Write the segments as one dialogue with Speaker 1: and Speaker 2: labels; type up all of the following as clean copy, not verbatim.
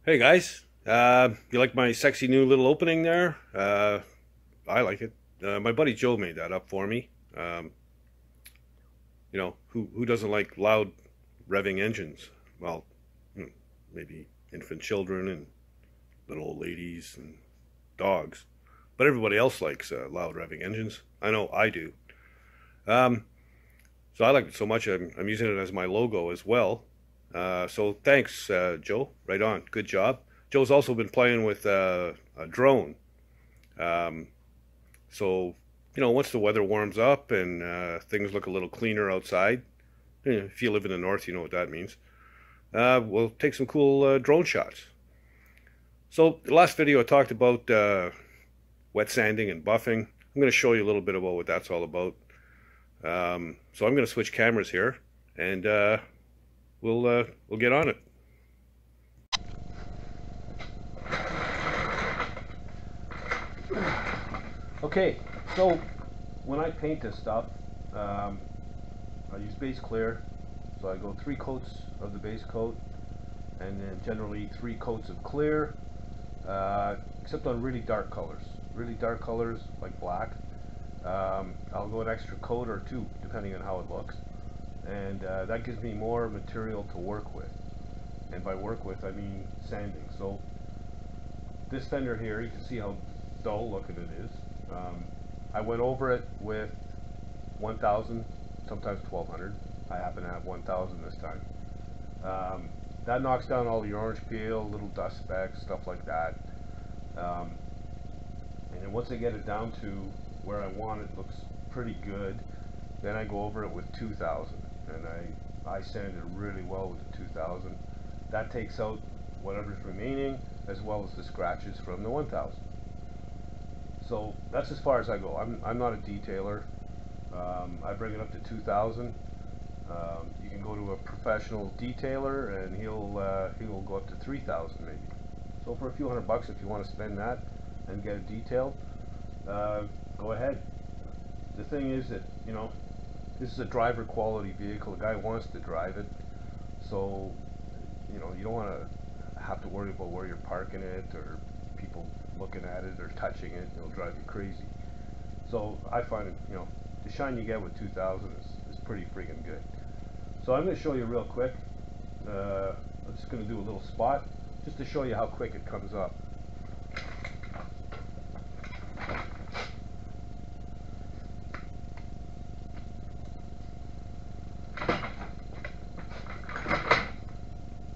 Speaker 1: Hey guys, you like my sexy new little opening there? I like it. My buddy Joe made that up for me. Who doesn't like loud revving engines? Well, hmm, maybe infant children and little old ladies and dogs, but everybody else likes loud revving engines. I know I do. Um, so I like it so much I'm using it as my logo as well. So thanks, Joe. Right on. Good job. Joe's also been playing with a drone. Um, so, once the weather warms up and things look a little cleaner outside, if you live in the north, you know what that means. We'll take some cool drone shots. So the last video I talked about wet sanding and buffing. I'm going to show you a little bit about what that's all about. So I'm going to switch cameras here, and we'll get on it. Okay, so when I paint this stuff, I use base clear. So I go 3 coats of the base coat, and then generally 3 coats of clear, except on really dark colors. Really dark colors like black, I'll go an extra coat or 2 depending on how it looks, and that gives me more material to work with. And by work with, I mean sanding. So this fender here, you can see how dull looking it is. I went over it with 1000, sometimes 1200. I happen to have 1000 this time. That knocks down all the orange peel, little dust specks, stuff like that. And then once I get it down to where I want it, looks pretty good, then I go over it with 2000, and I sand it really well with the 2000. That takes out whatever's remaining, as well as the scratches from the 1000. So that's as far as I go. I'm not a detailer. I bring it up to 2000. You can go to a professional detailer and he'll go up to 3000 maybe. So for a few $100 if you want to spend that and get it detailed, go ahead. The thing is that, this is a driver quality vehicle. The guy wants to drive it, so you don't want to have to worry about where you're parking it or people looking at it or touching it. It'll drive you crazy. So I find, the shine you get with 2000 is pretty freaking good. So I'm going to show you real quick. I'm just going to do a little spot just to show you how quick it comes up.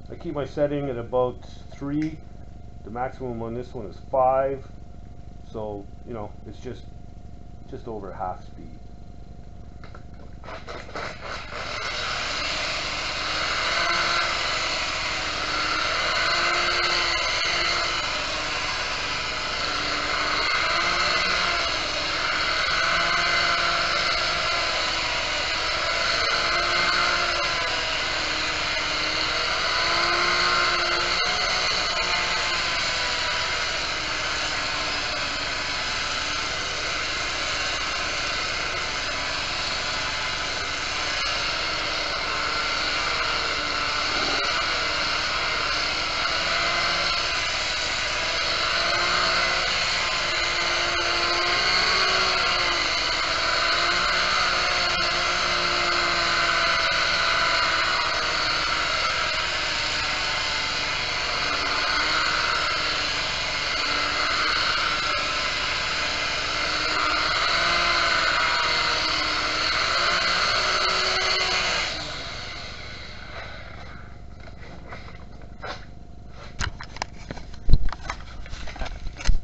Speaker 1: I keep my setting at about 3. The maximum on this one is 5. So, it's just over half speed.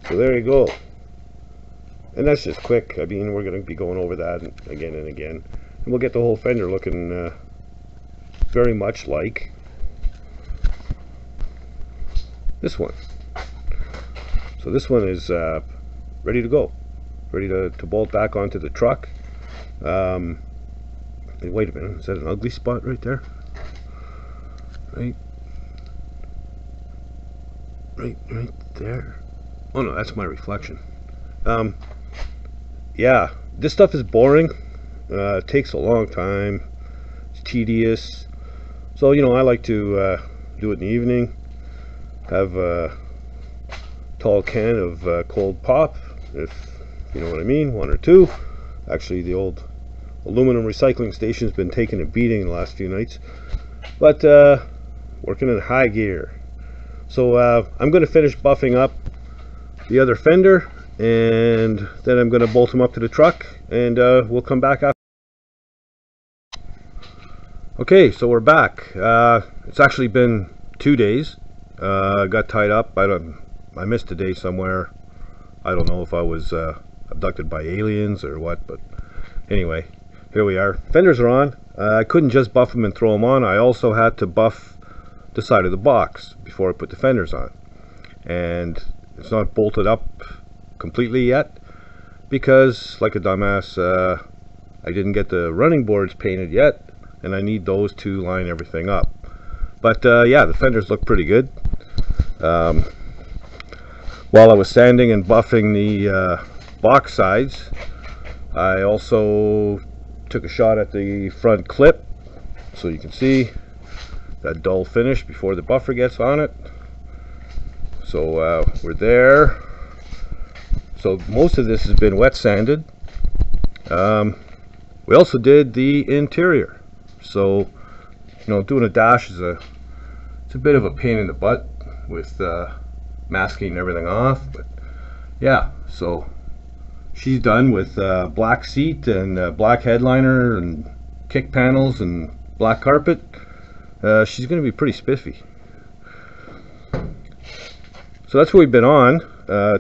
Speaker 1: So there you go. And that's just quick. I mean, we're going to be going over that again and again. And we'll get the whole fender looking very much like this one. So this one is ready to go. Ready to bolt back onto the truck. Hey, wait a minute. Is that an ugly spot right there? Right there. Oh no, that's my reflection. Yeah, this stuff is boring. It takes a long time. It's tedious. So I like to do it in the evening. have a tall can of cold pop, if you know what I mean, 1 or 2. Actually, the old aluminum recycling station's been taking a beating in the last few nights, but working in high gear. So I'm going to finish buffing up the other fender, and then I'm going to bolt them up to the truck, and we'll come back after. Okay, so we're back. It's actually been 2 days. I got tied up. I missed a day somewhere. I don't know if I was abducted by aliens or what, but anyway, here we are. Fenders are on. I couldn't just buff them and throw them on. I also had to buff the side of the box before I put the fenders on, and it's not bolted up completely yet because, like a dumbass, I didn't get the running boards painted yet, and I need those to line everything up. But yeah, the fenders look pretty good. While I was sanding and buffing the box sides, I also took a shot at the front clip, so you can see that dull finish before the buffer gets on it. So we're there. So most of this has been wet sanded. We also did the interior. So, you know, doing a dash is it's a bit of a pain in the butt with masking everything off, but yeah. So she's done with black seat and black headliner and kick panels and black carpet. She's going to be pretty spiffy. So that's what we've been on.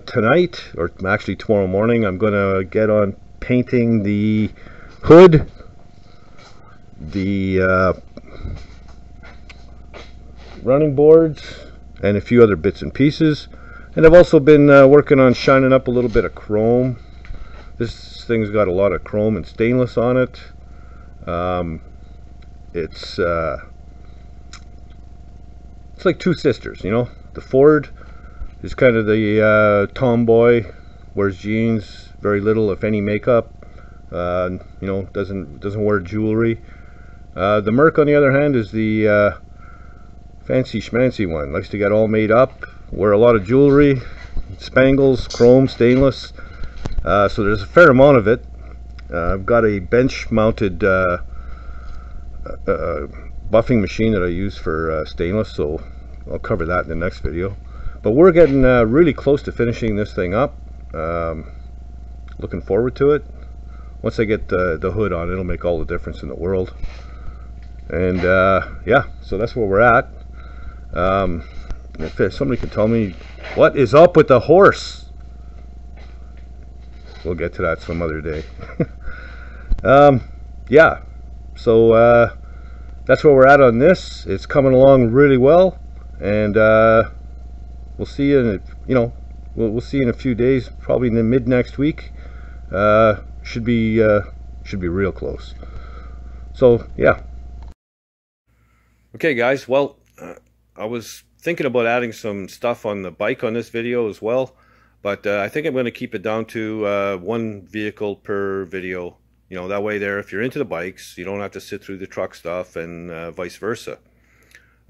Speaker 1: Tonight, or actually tomorrow morning, I'm going to get on painting the hood, the running boards, and a few other bits and pieces. And I've also been working on shining up a little bit of chrome. This thing's got a lot of chrome and stainless on it. It's like two sisters, you know. The Ford is kind of the tomboy, wears jeans, very little if any makeup, you know, doesn't wear jewelry. The Merc, on the other hand, is the fancy schmancy one. Likes to get all made up, wear a lot of jewelry, spangles, chrome, stainless. So there's a fair amount of it. I've got a bench mounted buffing machine that I use for stainless, so I'll cover that in the next video. But we're getting really close to finishing this thing up. Looking forward to it. Once I get the hood on, it'll make all the difference in the world. And yeah, so that's where we're at. If somebody could tell me what is up with the horse, we'll get to that some other day. Yeah, so that's where we're at on this. It's coming along really well, and we'll see you in, you know, we'll see in a few days, probably in the mid next week. Should be real close. So yeah. Okay guys, well, I was thinking about adding some stuff on the bike on this video as well, but I think I'm going to keep it down to one vehicle per video. You know, that way there, if you're into the bikes, you don't have to sit through the truck stuff, and vice versa.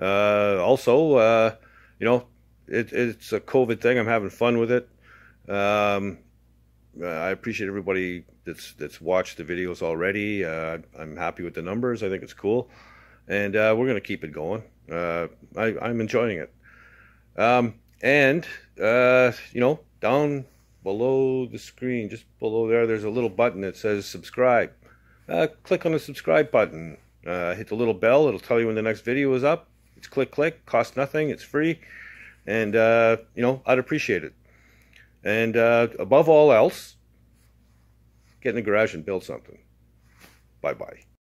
Speaker 1: Also, you know, it's a COVID thing. I'm having fun with it. I appreciate everybody that's watched the videos already. I'm happy with the numbers. I think it's cool, and we're going to keep it going. I'm enjoying it. And you know, down below the screen, just below there's a little button that says subscribe. Click on the subscribe button. Hit the little bell. It'll tell you when the next video is up. It's click, costs nothing, it's free, and you know, I'd appreciate it. And above all else, get in the garage and build something. Bye bye.